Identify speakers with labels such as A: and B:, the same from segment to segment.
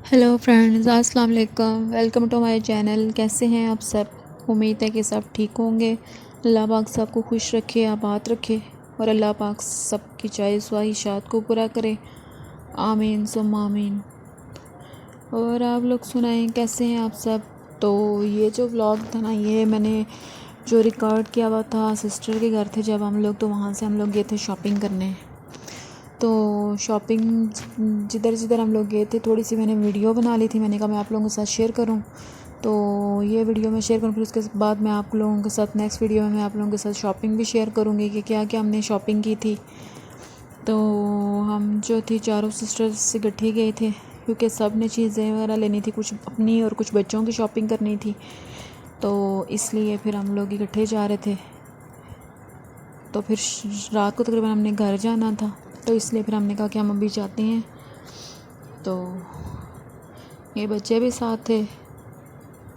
A: Hello friends, अस्सलाम वालेकुम। Welcome to my channel. कैसे हैं आप सब? उम्मीद है कि सब ठीक होंगे। अल्लाह पाक सबको खुश रखे, आबाद रखे और अल्लाह पाक सबकी ख्वाहिश ख्वाहिशात को पूरा करे। आमीन सुम्मा आमीन। और आप लोग सुनाएं, कैसे हैं आप सब? तो ये जो व्लॉग था ना, ये मैंने जो रिकॉर्ड किया हुआ था सिस्टर के घर थे जब हम लोग, तो वहाँ से हम लोग गए थे शॉपिंग करने। तो शॉपिंग जिधर जिधर हम लोग गए थे, थोड़ी सी मैंने वीडियो बना ली थी। मैंने कहा मैं आप लोगों के साथ शेयर करूं, तो ये वीडियो मैं शेयर करूं। फिर उसके बाद मैं आप लोगों के साथ नेक्स्ट वीडियो में मैं आप लोगों के साथ शॉपिंग भी शेयर करूंगी कि क्या क्या हमने शॉपिंग की थी। तो हम जो थी चारों सिस्टर्स इकट्ठे गए थे, क्योंकि सब ने चीज़ें वगैरह लेनी थी, कुछ अपनी और कुछ बच्चों की शॉपिंग करनी थी। तो इसलिए फिर हम लोग इकट्ठे जा रहे थे। तो फिर रात को तकरीबन हमने घर जाना था, तो इसलिए फिर हमने कहा कि हम अभी जाते हैं। तो ये बच्चे भी साथ थे,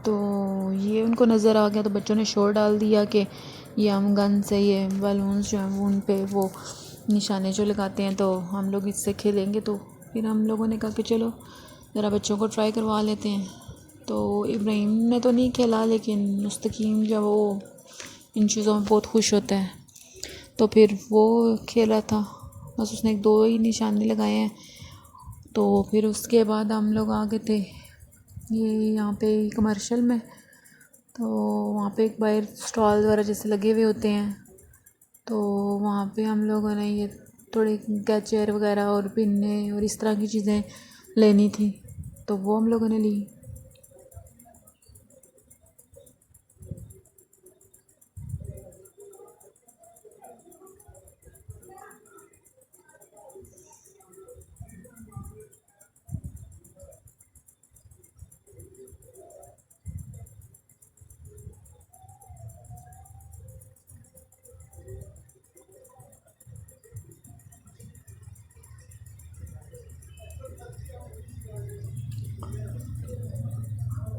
A: तो ये उनको नज़र आ गया, तो बच्चों ने शोर डाल दिया कि ये हम गन से ये बलून्स जो हैं उन पे वो निशाने जो लगाते हैं, तो हम लोग इससे खेलेंगे। तो फिर हम लोगों ने कहा कि चलो ज़रा बच्चों को ट्राई करवा लेते हैं। तो इब्राहिम ने तो नहीं खेला, लेकिन मुस्तकीम जो वो इन चीज़ों में बहुत खुश होता है, तो फिर वो खेला था। बस उसने एक दो ही निशाने लगाए हैं। तो फिर उसके बाद हम लोग आ गए थे ये यहाँ पे कमर्शियल में। तो वहाँ पे एक बाहर स्टॉल वगैरह जैसे लगे हुए होते हैं, तो वहाँ पे हम लोगों ने ये थोड़े कैचर वगैरह और पिन्ने और इस तरह की चीज़ें लेनी थी, तो वो हम लोगों ने ली।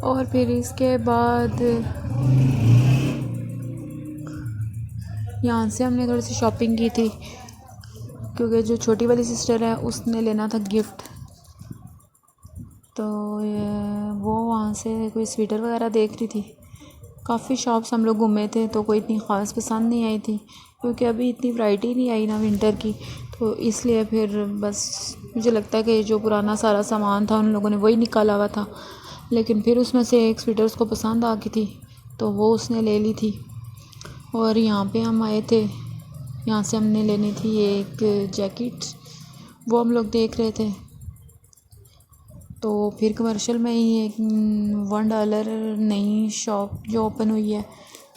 A: और फिर इसके बाद यहाँ से हमने थोड़ी सी शॉपिंग की थी, क्योंकि जो छोटी वाली सिस्टर है उसने लेना था गिफ्ट। तो वो वहाँ से कोई स्वेटर वगैरह देख रही थी। काफ़ी शॉप्स हम लोग घूमे थे, तो कोई इतनी ख़ास पसंद नहीं आई थी, क्योंकि अभी इतनी वैरायटी नहीं आई ना विंटर की। तो इसलिए फिर बस मुझे लगता है कि जो पुराना सारा सामान था उन लोगों ने वही निकाला हुआ था। लेकिन फिर उसमें से एक स्वेटर उसको पसंद आ गई थी, तो वो उसने ले ली थी। और यहाँ पे हम आए थे, यहाँ से हमने लेनी थी एक जैकेट, वो हम लोग देख रहे थे। तो फिर कमर्शियल में ही एक $1 नई शॉप जो ओपन हुई है,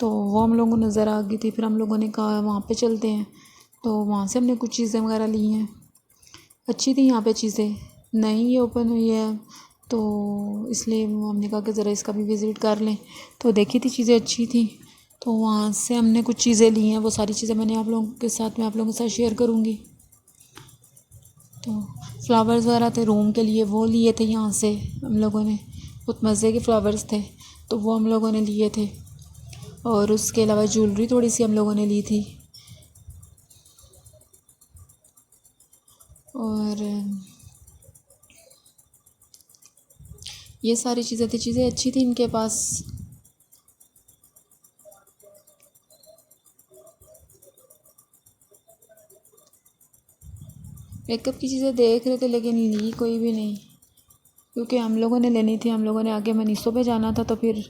A: तो वो हम लोगों को नज़र आ गई थी। फिर हम लोगों ने कहा वहाँ पे चलते हैं, तो वहाँ से हमने कुछ चीज़ें वगैरह ली हैं। अच्छी थी यहाँ पे चीज़ें, नई ओपन हुई है, तो इसलिए हमने कहा कि ज़रा इसका भी विज़िट कर लें। तो देखी थी चीज़ें अच्छी थी, तो वहाँ से हमने कुछ चीज़ें ली हैं। वो सारी चीज़ें मैं आप लोगों के साथ शेयर करूँगी। तो फ्लावर्स वगैरह थे रूम के लिए, वो लिए थे यहाँ से हम लोगों ने। बहुत मज़े के फ्लावर्स थे, तो वो हम लोगों ने लिए थे। और उसके अलावा ज्वेलरी थोड़ी सी हम लोगों ने ली थी। और ये सारी चीज़ें थी, चीज़ें अच्छी थी इनके पास। मेकअप की चीज़ें देख रहे थे, लेकिन ली कोई भी नहीं, क्योंकि हम लोगों ने लेनी थी। हम लोगों ने आगे मनीसो पे जाना था, तो फिर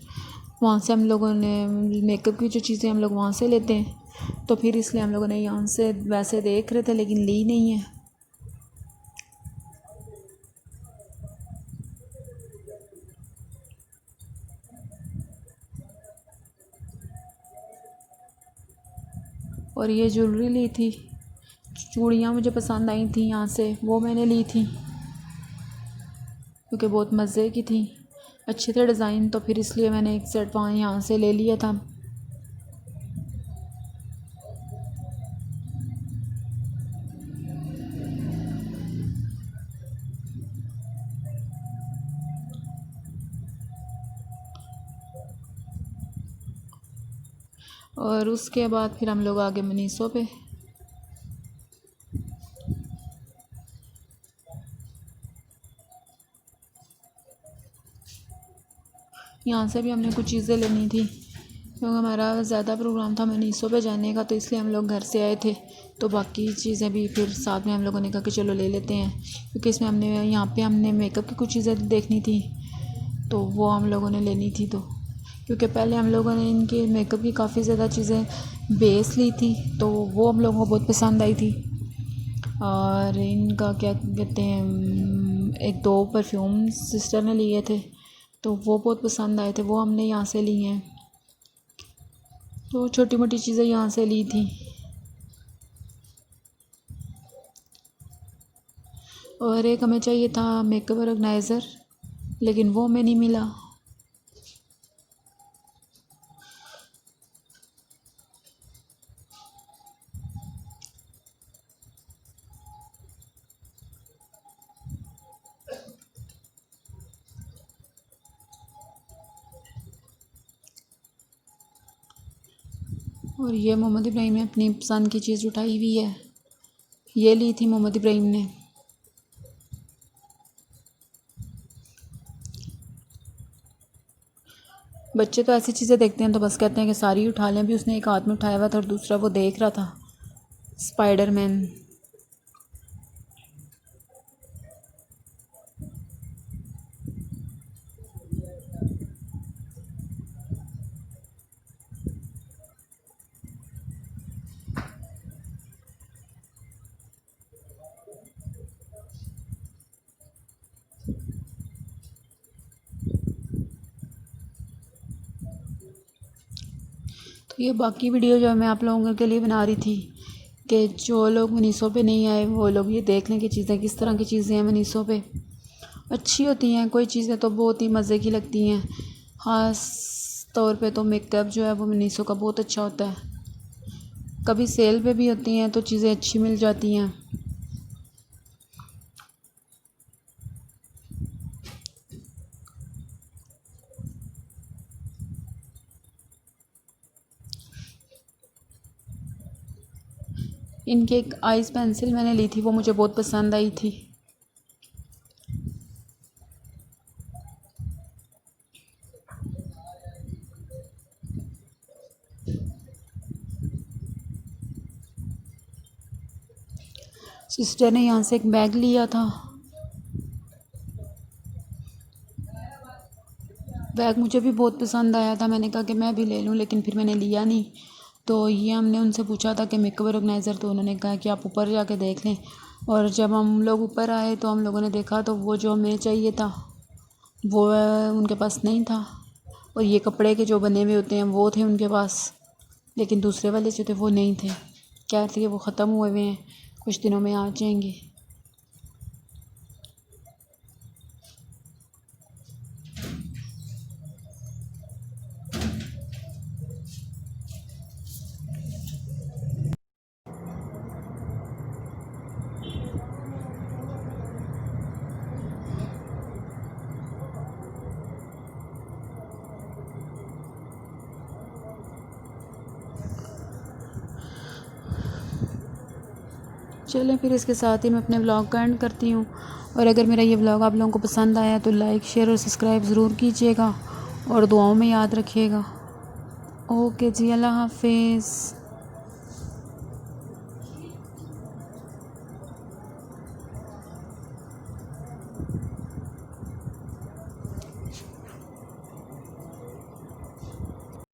A: वहाँ से हम लोगों ने मेकअप की जो चीज़ें हम लोग वहाँ से लेते हैं, तो फिर इसलिए हम लोगों ने यहाँ से वैसे देख रहे थे, लेकिन ली नहीं है। और ये ज्वेलरी ली थी, चूड़ियाँ मुझे पसंद आई थी यहाँ से, वो मैंने ली थी, क्योंकि बहुत मज़े की थी, अच्छे थे डिज़ाइन। तो फिर इसलिए मैंने एक सेट वहाँ यहाँ से ले लिया था। और उसके बाद फिर हम लोग आगे मनीसो पे। यहाँ से भी हमने कुछ चीज़ें लेनी थी क्योंकि हमारा ज़्यादा प्रोग्राम था मनीषो पे जाने का, तो इसलिए हम लोग घर से आए थे। तो बाकी चीज़ें भी फिर साथ में हम लोगों ने कहा कि चलो ले लेते हैं, क्योंकि इसमें हमने मेकअप की कुछ चीज़ें देखनी थी, तो वो हम लोगों ने लेनी थी। तो क्योंकि पहले हम लोगों ने इनके मेकअप की काफ़ी ज़्यादा चीज़ें बेस ली थी, तो वो हम लोगों को बहुत पसंद आई थी। और इनका क्या कहते हैं, एक दो परफ्यूम सिस्टर ने लिए थे, तो वो बहुत पसंद आए थे, वो हमने यहाँ से लिए हैं। तो छोटी मोटी चीज़ें यहाँ से ली थी। और एक हमें चाहिए था मेकअप ऑर्गेनाइज़र, लेकिन वो हमें नहीं मिला। और ये मोहम्मद इब्राहिम ने अपनी पसंद की चीज़ उठाई हुई है, ये ली थी मोहम्मद इब्राहिम ने। बच्चे तो ऐसी चीज़ें देखते हैं तो बस कहते हैं कि सारी उठा लें। अभी उसने एक हाथ में उठाया हुआ था और दूसरा वो देख रहा था, स्पाइडरमैन। तो ये बाकी वीडियो जो मैं आप लोगों के लिए बना रही थी कि जो लोग मनीषो पे नहीं आए वो लोग ये देख लें कि चीज़ें किस तरह की चीज़ें हैं मनीषो पे। अच्छी होती हैं, कोई चीज़ें तो बहुत ही मज़े की लगती हैं। ख़ास तौर पे तो मेकअप जो है वो मनीषो का बहुत अच्छा होता है। कभी सेल पे भी होती हैं तो चीज़ें अच्छी मिल जाती हैं। इनकी एक आइस पेंसिल मैंने ली थी, वो मुझे बहुत पसंद आई थी। सिस्टर ने यहाँ से एक बैग लिया था। बैग मुझे भी बहुत पसंद आया था, मैंने कहा कि मैं भी ले लूँ, लेकिन फिर मैंने लिया नहीं। तो ये हमने उनसे पूछा था कि मेकअप ऑर्गेनाइज़र, तो उन्होंने कहा कि आप ऊपर जाके देख लें। और जब हम लोग ऊपर आए तो हम लोगों ने देखा तो वो जो हमें चाहिए था वो उनके पास नहीं था। और ये कपड़े के जो बने हुए होते हैं वो थे उनके पास, लेकिन दूसरे वाले जो थे वो नहीं थे। कह रहे थे कि वो ख़त्म हुए हुए हैं, कुछ दिनों में आ जाएंगे। चलें फिर इसके साथ ही मैं अपने व्लॉग का एंड करती हूँ। और अगर मेरा ये व्लॉग आप लोगों को पसंद आया तो लाइक शेयर और सब्सक्राइब ज़रूर कीजिएगा और दुआओं में याद रखिएगा। ओके जी, अल्लाह हाफिज़।